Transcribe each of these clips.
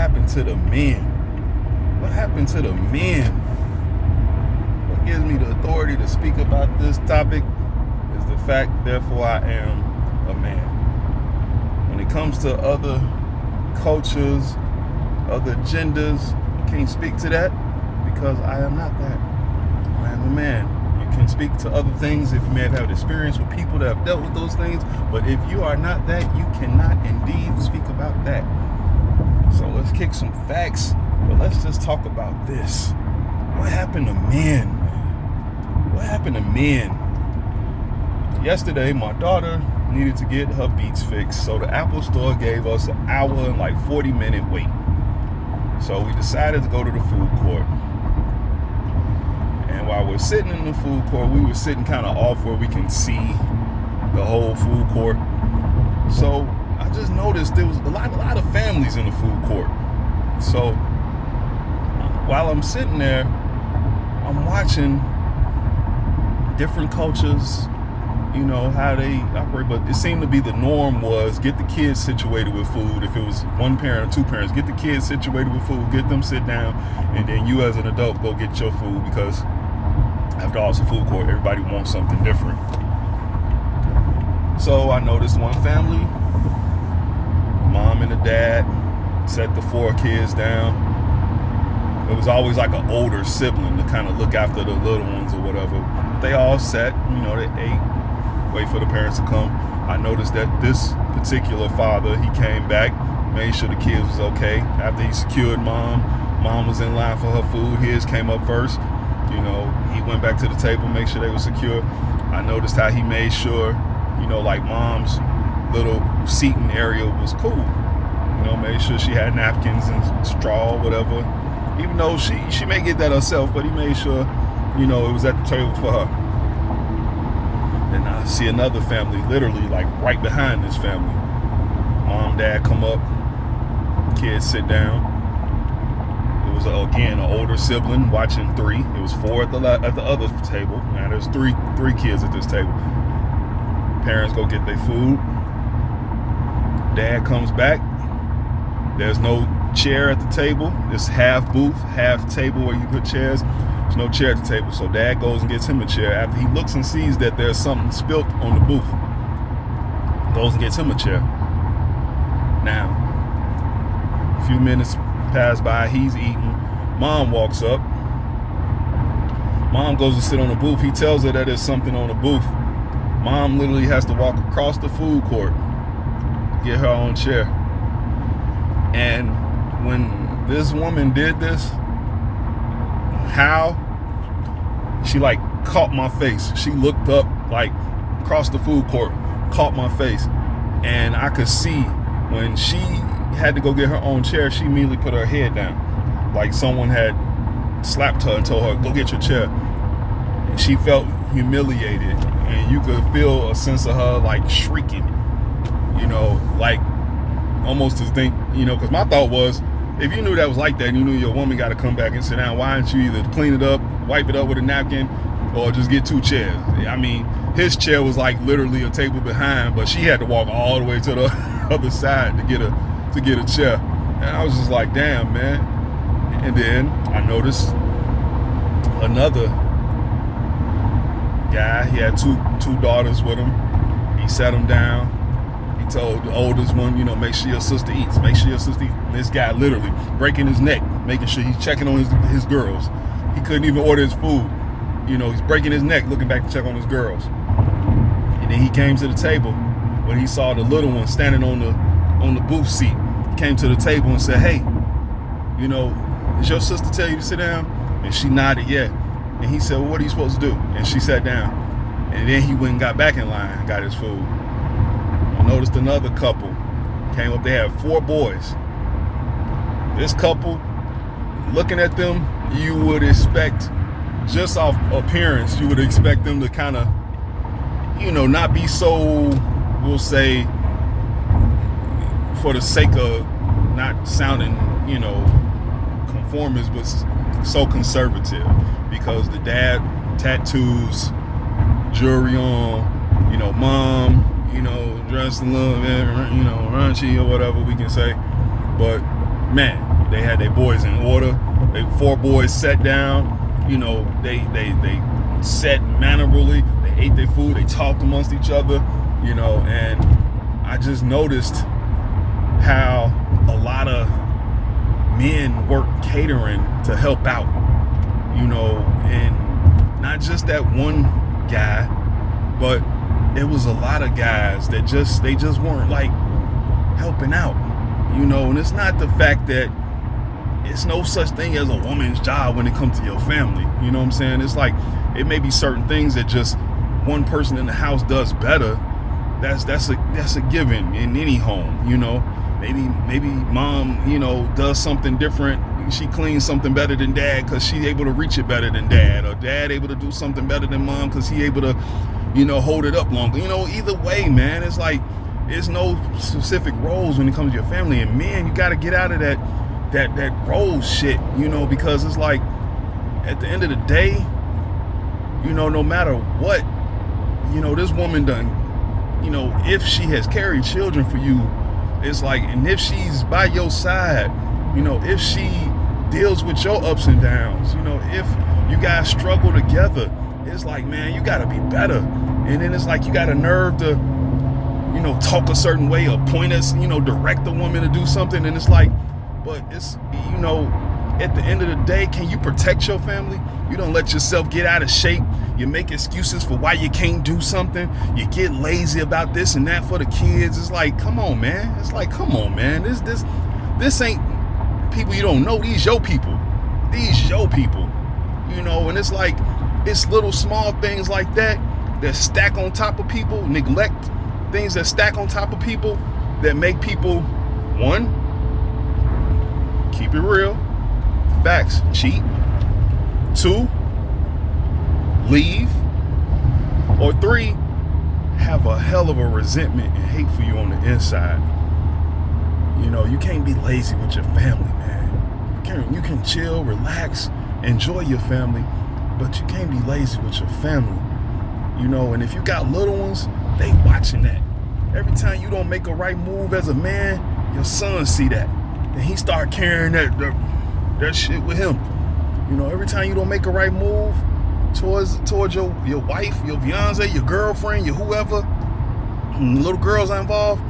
happened to the men? What happened to the men? What gives me the authority to speak about this topic is the fact, therefore, I am a man. When it comes to other cultures, other genders, I can't speak to that because I am not that. I am a man. You can speak to other things if you may have had experience with people that have dealt with those things, but if you are not that, you cannot indeed speak about that. So let's kick some facts, but let's just talk about this. What happened to men? What happened to men? Yesterday, my daughter needed to get her Beats fixed, so the Apple store gave us an hour and 40-minute wait. So we decided to go to the food court. And while we're sitting in the food court, we were sitting kind of off where we can see the whole food court. So I just noticed there was a lot of families in the food court. So while I'm sitting there, I'm watching different cultures, how they operate, but it seemed to be the norm was get the kids situated with food. If it was one parent or two parents, get the kids situated with food, get them sit down, and then you as an adult go get your food, because after all, it's a food court, everybody wants something different. So I noticed one family, mom and the dad set the 4 kids down. It was always like an older sibling to kind of look after the little ones or whatever. They all sat, they ate, wait for the parents to come. I noticed that this particular father, he came back, made sure the kids was okay. After he secured mom was in line for her food. His came up first. He went back to the table, make sure they were secure. I noticed how he made sure, mom's little seating area was cool. Made sure she had napkins and straw, whatever. Even though she may get that herself, but he made sure, it was at the table for her. And I see another family, literally right behind this family. Mom, dad come up, kids sit down. It was again an older sibling watching 3. It was 4 at the other table. Now there's three kids at this table. Parents go get their food. Dad comes back. There's no chair at the table. It's half booth, half table where you put chairs. There's no chair at the table. So dad goes and gets him a chair. After he looks and sees that there's something spilt on the booth, goes and gets him a chair. Now, a few minutes pass by, he's eating. Mom walks up. Mom goes to sit on the booth. He tells her that there's something on the booth. Mom literally has to walk across the food court, get her own chair. And when this woman did this, how she caught my face. She looked up across the food court, caught my face, and I could see when she had to go get her own chair, she immediately put her head down, like someone had slapped her and told her, go get your chair. And she felt humiliated, and you could feel a sense of her shrieking, almost to think, because my thought was, if you knew that was like that and you knew your woman got to come back and sit down, why didn't you either clean it up, wipe it up with a napkin, or just get 2 chairs? I mean, his chair was literally a table behind, but she had to walk all the way to the other side to get a chair. And I was just like, damn, man. And then I noticed another guy. He had two daughters with him. He sat them down. He told the oldest one, make sure your sister eats. Make sure your sister eats. And this guy literally breaking his neck, making sure he's checking on his girls. He couldn't even order his food. He's breaking his neck, looking back to check on his girls. And then he came to the table when he saw the little one standing on the booth seat. He came to the table and said, hey, did your sister tell you to sit down? And she nodded, yeah. And he said, well, what are you supposed to do? And she sat down. And then he went and got back in line and got his food. I noticed another couple came up. They had 4 boys. This couple, looking at them, you would expect, just off appearance, you would expect them to kind of, not be so, we'll say, for the sake of not sounding, conformist, but so conservative. Because the dad, tattoos, jewelry on, mom, dressed a little bit, raunchy or whatever we can say. But man, They had their boys in order. They 4 boys sat down. You know, they sat mannerably. They ate their food. They talked amongst each other. You know, and I just noticed how a lot of men work catering to help out. You know, and not just that one guy, but it was a lot of guys that they just weren't like helping out. You know, and it's not the fact that it's no such thing as a woman's job when it comes to your family. You know what I'm saying? It's like, it may be certain things that just one person in the house does better. That's a given in any home. You know, maybe mom, you know, does something different. She cleans something better than dad because she's able to reach it better than dad, or dad able to do something better than mom because he able to, you know, hold it up longer. You know, either way, man, it's like, there's no specific roles when it comes to your family. And man, you got to get out of that role shit, you know, because it's like, at the end of the day, you know, no matter what, you know, this woman done, you know, if she has carried children for you, it's like, and if she's by your side, you know, if she deals with your ups and downs, you know, if you guys struggle together, it's like, man, you got to be better. And then it's like, you got a nerve to, you know, talk a certain way or point us, you know, direct the woman to do something. And it's like, but it's, you know, at the end of the day, can you protect your family? You don't let yourself get out of shape. You make excuses for why you can't do something. You get lazy about this and that for the kids. It's like, come on, man. It's like, come on, man. This ain't people you don't know. These your people. These your people. You know, and it's like, it's little small things like that stack on top of people, neglect things that stack on top of people that make people, one, keep it real, facts, cheat, 2, leave, or 3, have a hell of a resentment and hate for you on the inside. You know, you can't be lazy with your family, man. You can chill, relax, enjoy your family, but you can't be lazy with your family. You know, and if you got little ones, they watching that. Every time you don't make a right move as a man, your son see that. And he start carrying that shit with him. You know, every time you don't make a right move towards your wife, your fiance, your girlfriend, your whoever, little girls are involved,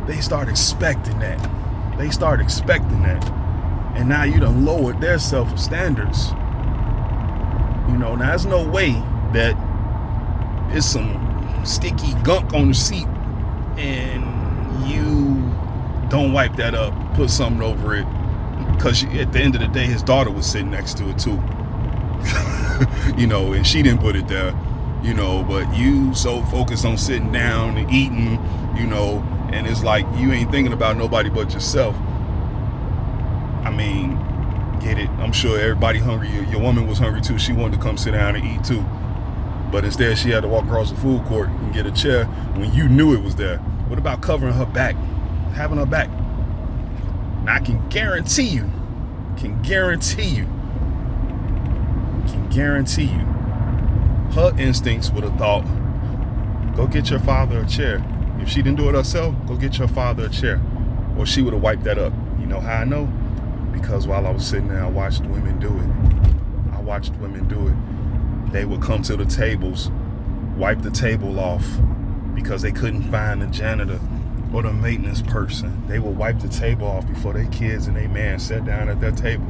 they start expecting that. And now you done lowered their self-standards. You know, now there's no way that it's some sticky gunk on the seat and you don't wipe that up, put something over it, because at the end of the day, his daughter was sitting next to it too. You know, and she didn't put it there, you know, but you so focused on sitting down and eating, you know, and it's like you ain't thinking about nobody but yourself. I mean, get it, I'm sure everybody hungry. Your woman was hungry too. She wanted to come sit down and eat too, but instead she had to walk across the food court and get a chair when you knew it was there. What about covering her back, having her back? Now I can guarantee you, her instincts would have thought, go get your father a chair. If she didn't do it herself, go get your father a chair. Or she would have wiped that up. You know how I know? Because while I was sitting there, I watched women do it. They would come to the tables, wipe the table off because they couldn't find the janitor or the maintenance person. They would wipe the table off before their kids and their man sat down at their table.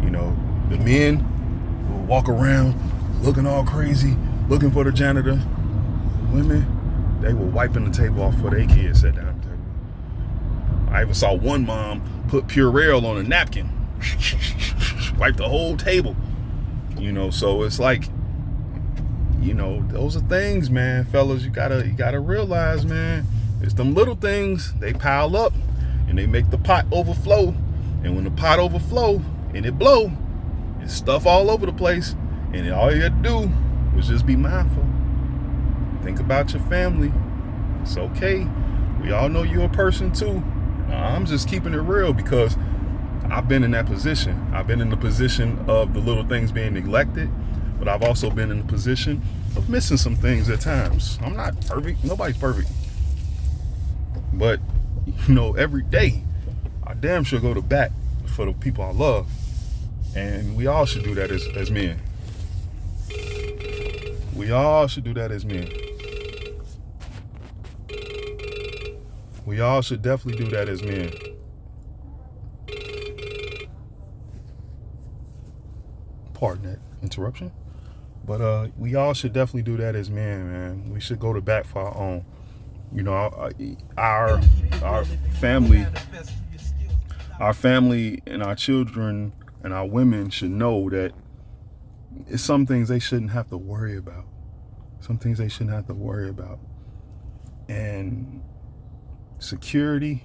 You know, the men would walk around looking all crazy, looking for the janitor. The women, they were wiping the table off before their kids sat down at the table. I even saw one mom put Purell on a napkin, wipe the whole table. You know, so it's like, you know, those are things, man, fellas, you gotta realize, man, it's them little things, they pile up and they make the pot overflow. And when the pot overflow and it blow, it's stuff all over the place. And all you had to do was just be mindful. Think about your family. It's okay. We all know you're a person too. I'm just keeping it real because I've been in that position. I've been in the position of the little things being neglected, but I've also been in the position of missing some things at times. I'm not perfect. Nobody's perfect. But, you know, every day I damn sure go to bat for the people I love. And we all should do that as men. We all should do that as men. We all should definitely do that as men. Pardon that interruption. But we all should definitely do that as men, man. We should go to bat for our own. You know, our family and our children and our women should know that it's some things they shouldn't have to worry about. Some things they shouldn't have to worry about. And security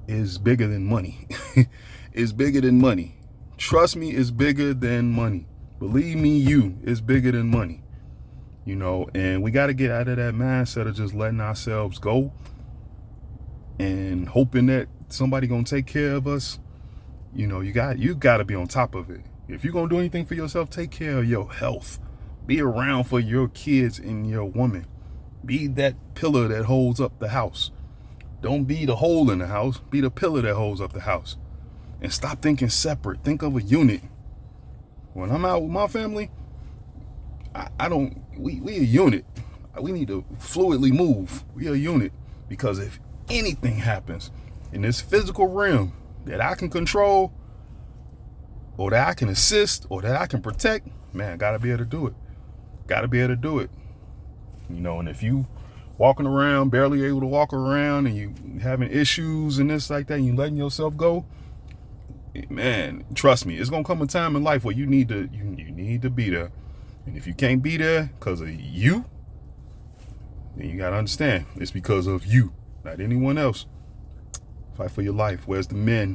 is bigger than money. It's bigger than money. Trust me, it's bigger than money. Believe me, it's bigger than money. You know, and we got to get out of that mindset of just letting ourselves go and hoping that somebody gonna take care of us. You know, you got to be on top of it. If you're gonna do anything for yourself, take care of your health. Be around for your kids and your woman. Be that pillar that holds up the house. Don't be the hole in the house. Be the pillar that holds up the house. And stop thinking separate. Think of a unit. When I'm out with my family, we a unit. We need to fluidly move. We a unit. Because if anything happens in this physical realm that I can control, or that I can assist, or that I can protect, man, gotta be able to do it. Gotta be able to do it. You know, and if you walking around, barely able to walk around, and you having issues and this like that, and you letting yourself go, man, trust me, it's gonna come a time in life where you need to be there. And if you can't be there because of you, then you gotta understand it's because of you, not anyone else. Fight for your life. Where's the men?